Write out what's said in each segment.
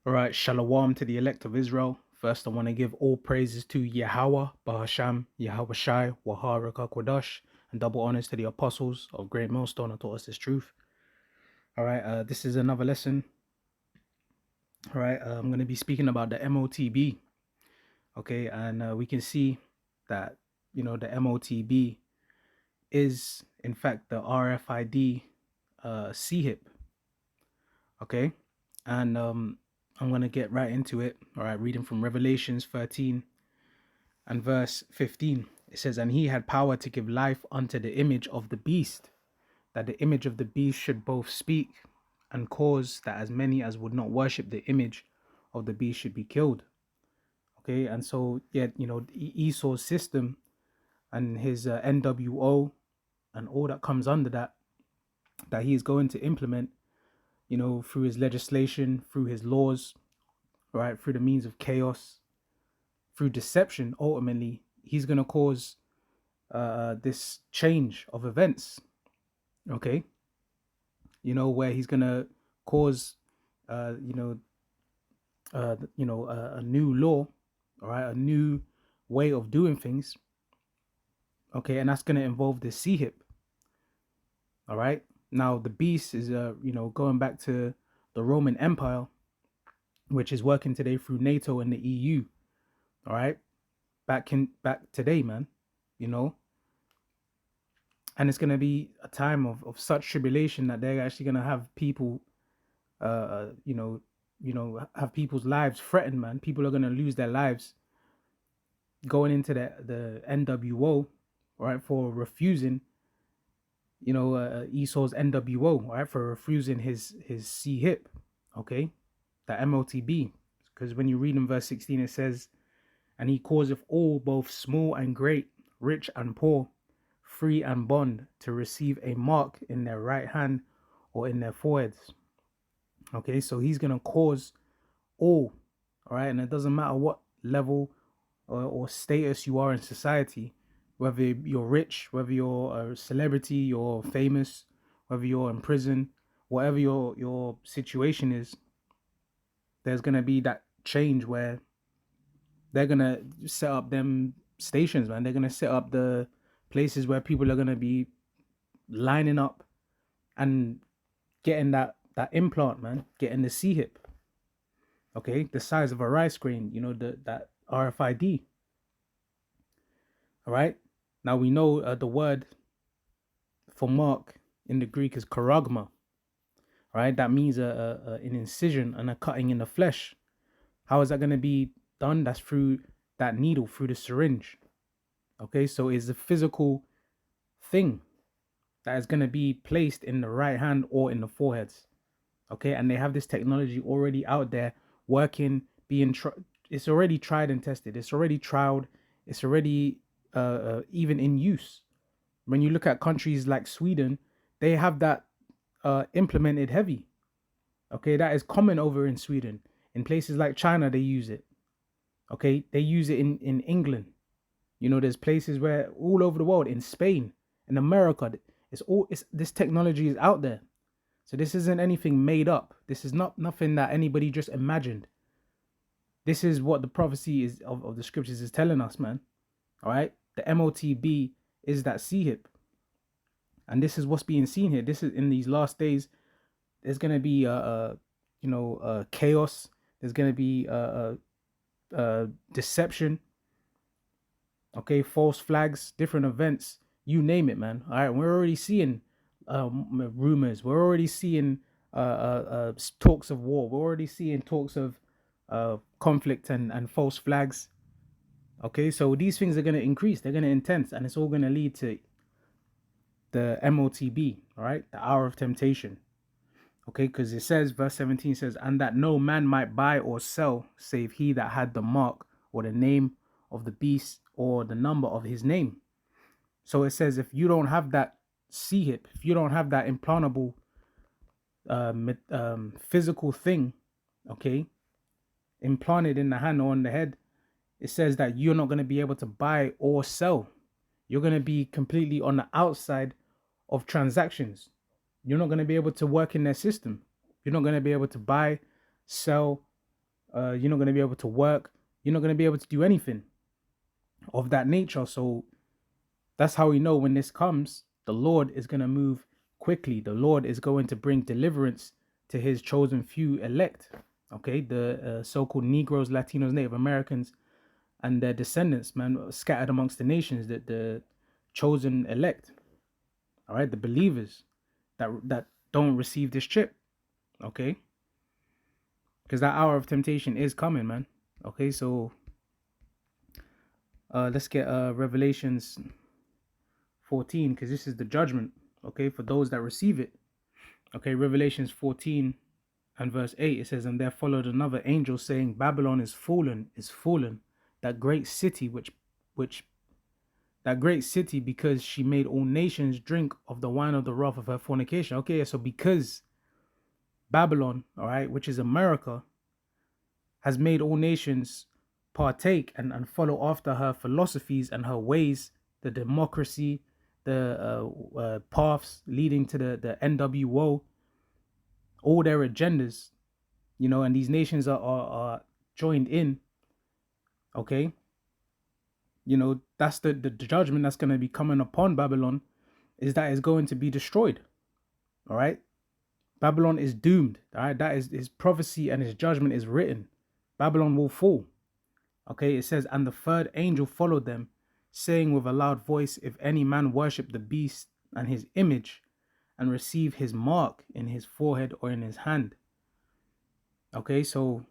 All right, shalom to the elect of Israel. First, I want to give all praises to Yahweh, Bahasham, Yahweh Shai, Waharaka Kodash, and double honors to the apostles of Great Millstone who taught us this truth. All right, this is another lesson. All right, I'm going to be speaking about the MOTB. Okay, and we can see that, the MOTB is, in fact, the RFID CHIP. Okay, and I'm going to get right into it. All right, reading from Revelations 13 and verse 15. It says, "And he had power to give life unto the image of the beast, that the image of the beast should both speak and cause that as many as would not worship the image of the beast should be killed." Okay, and so, yet, Esau's system and his NWO and all that comes under that he is going to implement, through his legislation, through his laws, right, through the means of chaos, through deception. Ultimately, he's going to cause this change of events. Okay, where he's going to cause, a new law, all right, a new way of doing things. Okay, and that's going to involve the CHIP. All right. Now the beast is, going back to the Roman Empire, which is working today through NATO and the EU. All right, back today, man. And it's gonna be a time of such tribulation that they're actually gonna have people, have people's lives threatened, man. People are gonna lose their lives going into the NWO, right, for refusing, Esau's NWO, right, for refusing his CHIP, okay, the MOTB, because when you read in verse 16, it says, "And he causeth all, both small and great, rich and poor, free and bond, to receive a mark in their right hand or in their foreheads." Okay, so he's gonna cause all right, and it doesn't matter what level or status you are in society, whether you're rich, whether you're a celebrity, you're famous, whether you're in prison, whatever your situation is, there's gonna be that change where they're gonna set up them stations, man. They're gonna set up the places where people are gonna be lining up and getting that implant, man, getting the CHIP. Okay, the size of a rice grain, that RFID. All right. Now we know the word for mark in the Greek is charagma. Right, that means an incision and a cutting in the flesh. How is that going to be done? That's through that needle, through the syringe. Okay, so it's a physical thing that is going to be placed in the right hand or in the foreheads. Okay, and they have this technology already out there working, it's already tried and tested. It's already trialed. It's already even in use. When you look at countries like Sweden, they have that implemented heavy. Okay, that is common over in Sweden. In places like China, they use it. Okay, they use it in England. There's places where all over the world, in Spain, in America, it's this technology is out there. So this isn't anything made up. This is nothing that anybody just imagined. This is what the prophecy is of the scriptures is telling us, man. All right, the MOTB is that CHIP, and this is what's being seen here. This is in these last days. There's gonna be chaos. There's gonna be deception. Okay, false flags, different events, you name it, man. All right, we're already seeing rumors. We're already seeing talks of war. We're already seeing talks of conflict and false flags. Okay, so these things are going to increase. They're going to intense, and it's all going to lead to the MOTB, all right, the hour of temptation. Okay, because it says, verse 17 says, "And that no man might buy or sell, save he that had the mark or the name of the beast or the number of his name." So it says, if you don't have that CHIP, if you don't have that implantable physical thing, okay, implanted in the hand or on the head, it says that you're not going to be able to buy or sell. You're going to be completely on the outside of transactions. You're not going to be able to work in their system. You're not going to be able to buy, sell, You're not going to be able to work. You're not going to be able to do anything of that nature. So that's how we know when this comes, the Lord is going to move quickly. The Lord is going to bring deliverance to his chosen few elect. Okay, the so-called Negroes, Latinos, Native Americans, and their descendants, man, scattered amongst the nations, the chosen elect. All right, the believers that don't receive this chip. Okay, because that hour of temptation is coming, man. Okay, so let's get Revelations 14, because this is the judgment, okay, for those that receive it. Okay, Revelations 14 and verse 8, it says, and there followed another angel saying, Babylon is fallen, that great city that great city, because she made all nations drink of the wine of the wrath of her fornication. Okay, so because Babylon, all right, which is America, has made all nations partake and follow after her philosophies and her ways, the democracy, the paths leading to the NWO, all their agendas, and these nations are joined in. Okay, that's the judgment that's going to be coming upon Babylon, is that it's going to be destroyed. All right, Babylon is doomed. All right, that is his prophecy, and his judgment is written. Babylon will fall. Okay, it says, and the third angel followed them, saying with a loud voice, if any man worship the beast and his image, and receive his mark in his forehead or in his hand. Okay, so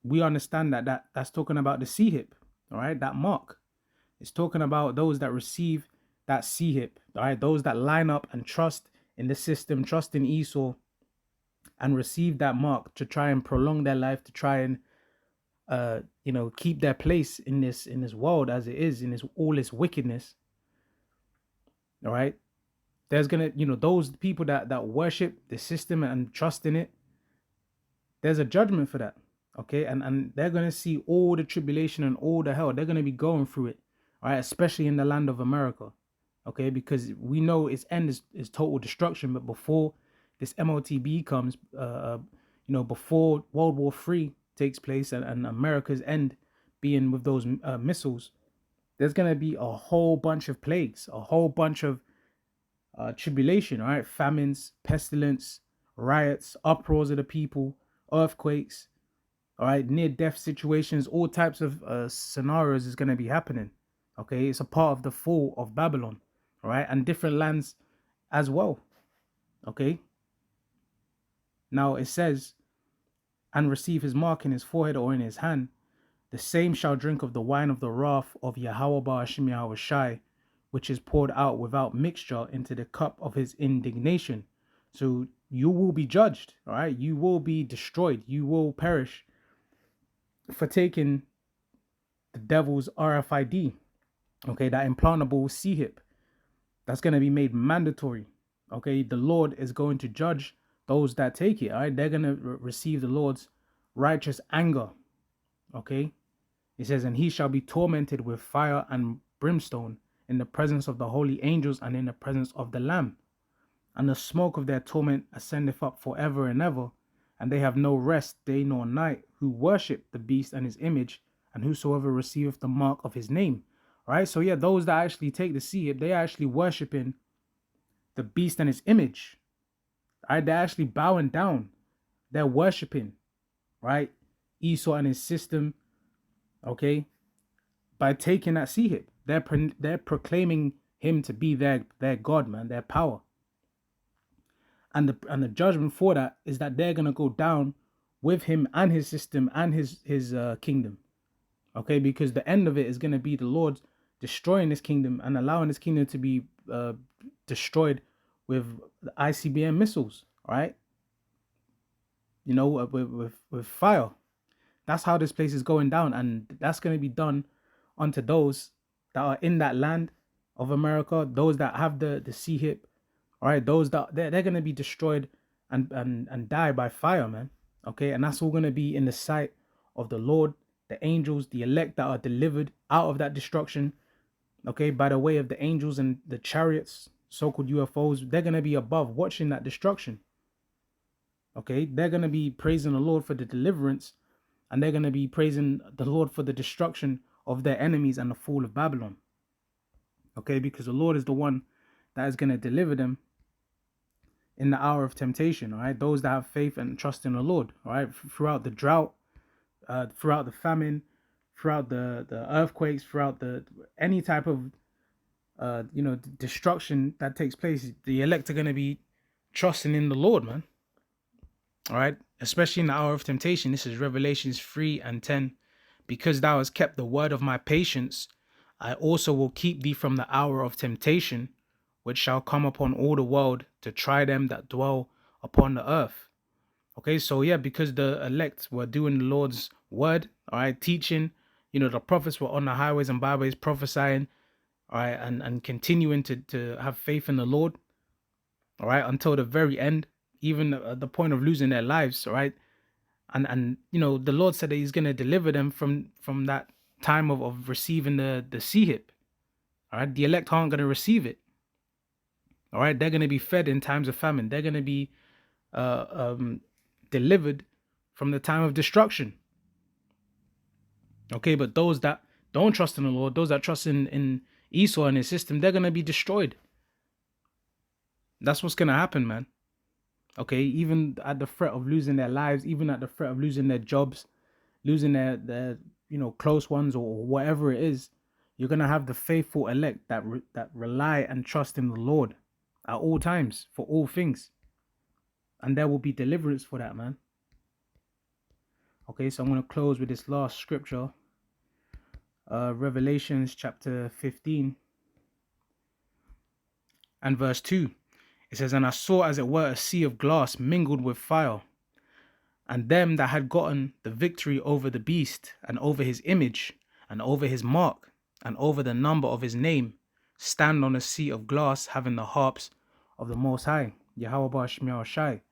we understand that's talking about the C-hip, all right, that mark. It's talking about those that receive that C-hip, all right, those that line up and trust in the system, trust in Esau, and receive that mark to try and prolong their life, to try and keep their place in this world as it is, in all its wickedness. All right, there's gonna, those people that worship the system and trust in it, there's a judgment for that. Okay, and they're gonna see all the tribulation and all the hell. They're gonna be going through it. All right, especially in the land of America. Okay, because we know its end is total destruction. But before this MOTB comes, before World War III takes place and America's end being with those missiles, there's gonna be a whole bunch of plagues, a whole bunch of tribulation. All right, famines, pestilence, riots, uproars of the people, earthquakes. All right, near-death situations, all types of scenarios is going to be happening. Okay, it's a part of the fall of Babylon. All right, and different lands as well. Okay, now it says, and receive his mark in his forehead or in his hand, the same shall drink of the wine of the wrath of Yahweh Ba'ashim Yahweh Shai, which is poured out without mixture into the cup of his indignation. So you will be judged. All right, you will be destroyed. You will perish for taking the devil's RFID, okay, that implantable C-hip. That's going to be made mandatory. Okay, the Lord is going to judge those that take it. All right, they're going to receive the Lord's righteous anger. Okay, it says, and he shall be tormented with fire and brimstone in the presence of the holy angels and in the presence of the Lamb. And the smoke of their torment ascendeth up forever and ever, and they have no rest day nor night, who worship the beast and his image, and whosoever receiveth the mark of his name. All right, so yeah, those that actually take the C-hip, they are actually worshiping the beast and his image. All right, they're actually bowing down. They're worshiping, right, Esau and his system. Okay, by taking that C-hip, they're proclaiming him to be their God, man, their power. And the judgment for that is that they're gonna go down with him and his system and his kingdom. Okay, because the end of it is gonna be the Lord destroying his kingdom and allowing his kingdom to be destroyed with the ICBM missiles, right? With fire. That's how this place is going down, and that's gonna be done unto those that are in that land of America, those that have the C-hip. All right, those that they're gonna be destroyed and die by fire, man. Okay, and that's all gonna be in the sight of the Lord, the angels, the elect that are delivered out of that destruction. Okay, by the way of the angels and the chariots, so-called UFOs, they're gonna be above watching that destruction. Okay, they're going to be praising the Lord for the deliverance, and they're going to be praising the Lord for the destruction of their enemies and the fall of Babylon. Okay, because the Lord is the one that is going to deliver them in the hour of temptation. All right, those that have faith and trust in the Lord. All right, throughout the drought, throughout the famine, throughout the earthquakes, throughout the any type of destruction that takes place, the elect are going to be trusting in the Lord, man. All right, especially in the hour of temptation. This is Revelations 3:10. Because thou hast kept the word of my patience, I also will keep thee from the hour of temptation, which shall come upon all the world to try them that dwell upon the earth. Okay, so yeah, because the elect were doing the Lord's word, all right, teaching, the prophets were on the highways and byways prophesying, all right, and continuing to have faith in the Lord, all right, until the very end, even at the point of losing their lives, all right. And the Lord said that he's going to deliver them from that time of receiving the sihip. All right, the elect aren't going to receive it. All right, they're going to be fed in times of famine. They're going to be delivered from the time of destruction. Okay, but those that don't trust in the Lord, those that trust in Esau and his system, they're going to be destroyed. That's what's going to happen, man. Okay, even at the threat of losing their lives, even at the threat of losing their jobs, losing their close ones or whatever it is, you're gonna have the faithful elect that rely and trust in the Lord at all times for all things, and there will be deliverance for that, man. Okay, so I'm gonna close with this last scripture, Revelations chapter 15 and verse 2. It says, "And I saw as it were a sea of glass mingled with fire, and them that had gotten the victory over the beast, and over his image, and over his mark, and over the number of his name, stand on a sea of glass, having the harps of the Most High, Yahweh Ba'ashmiah Shai."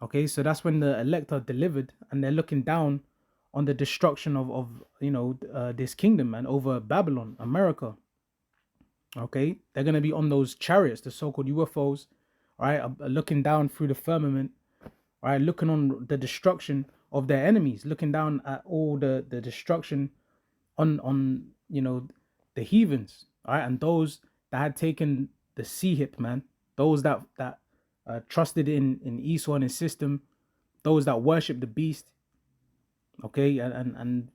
Okay, so that's when the elect are delivered, and they're looking down on the destruction of this kingdom and over Babylon, America. Okay, they're gonna be on those chariots, the so-called UFOs, right, looking down through the firmament, right, looking on the destruction of their enemies, looking down at all the destruction on the heathens, all right, and those that had taken the sihip, man, those that trusted in Esau and his system, those that worship the beast. Okay, and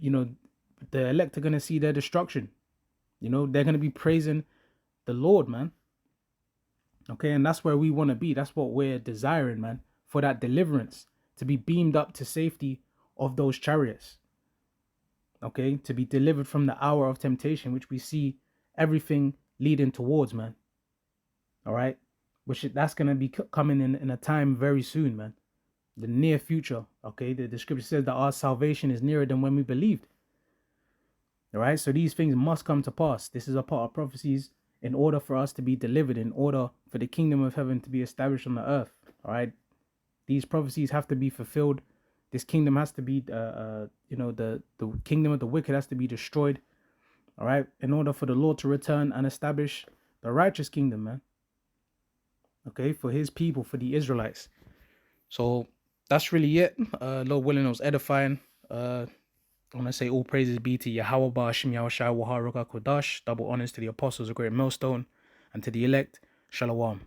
the elect are gonna see their destruction. They're gonna be praising the Lord, man. Okay, and that's where we want to be. That's what we're desiring, man, for that deliverance, to be beamed up to safety of those chariots. Okay, to be delivered from the hour of temptation, which we see everything leading towards, man. All right, that's gonna be coming in a time very soon, man. The near future. Okay, the scripture says that our salvation is nearer than when we believed. All right, so these things must come to pass. This is a part of prophecies in order for us to be delivered, in order for the kingdom of heaven to be established on the earth. All right, these prophecies have to be fulfilled. This kingdom has to be, the kingdom of the wicked has to be destroyed. All right, in order for the Lord to return and establish the righteous kingdom, man. Okay, for his people, for the Israelites. So that's really it. Lord willing, it was edifying. I want to say all praises be to Yahweh Ba'ashim Yahushua Waharuka Kodash. Double honors to the apostles of Great Millstone and to the elect. Shalom.